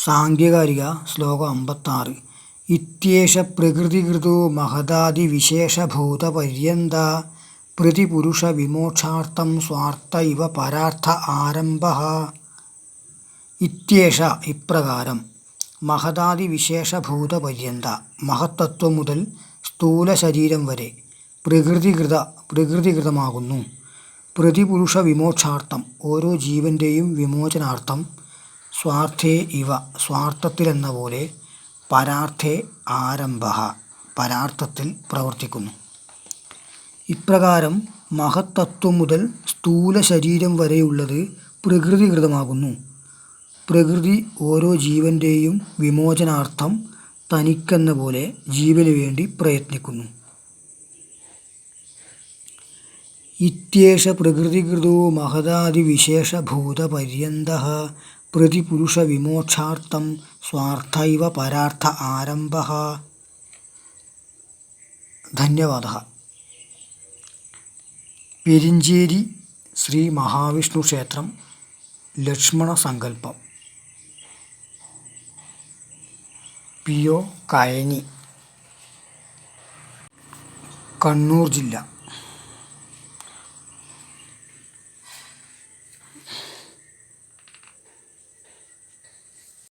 സാംഖ്യകാരിക ശ്ലോകം 56. ഇത്യേഷ പ്രകൃതികൃതോ മഹദാദിവിശേഷഭൂതപര്യന്ത പ്രതിപുരുഷവിമോക്ഷാർത്ഥം സ്വാർത്ഥ ഇവ പരാർത്ഥ ആരംഭഃ. ഇത്യേഷ ഇപ്രകാരം മഹദാദിവിശേഷഭൂതപര്യന്ത മഹത്തത്വം മുതൽ സ്ഥൂലശരീരം വരെ പ്രകൃതികൃതമാകുന്നു. പ്രതിപുരുഷ വിമോക്ഷാർത്ഥം ഓരോ ജീവൻ്റെയും വിമോചനാർത്ഥം സ്വാർത്ഥേ ഇവ സ്വാർത്ഥത്തിലെന്ന പോലെ പരാർത്ഥേ ആരംഭഃ പരാർത്ഥത്തിൽ പ്രവർത്തിക്കുന്നു. ഇപ്രകാരം മഹത്തത്വം മുതൽ സ്ഥൂല ശരീരം വരെയുള്ളത് പ്രകൃതികൃതമാകുന്നു. പ്രകൃതി ഓരോ ജീവൻ്റെയും വിമോചനാർത്ഥം തനിക്കെന്ന പോലെ ജീവന് വേണ്ടി പ്രയത്നിക്കുന്നു. ഇത്യേഷ പ്രകൃതികൃതോ മഹദാദിവിശേഷഭൂതപര്യന്തഃ പ്രതിപുരുഷവിമോക്ഷാർത്ഥം സ്വാർത്ഥ ഇവ പരാർത്ഥ ആരംഭഃ. ധന്യവാദः. പെരിഞ്ചേരി ശ്രീ മഹാവിഷ്ണു ക്ഷേത്രം ലക്ഷ്മണ സങ്കല്പം, പി.ഒ. കയനി, കണ്ണൂർ ജില്ല.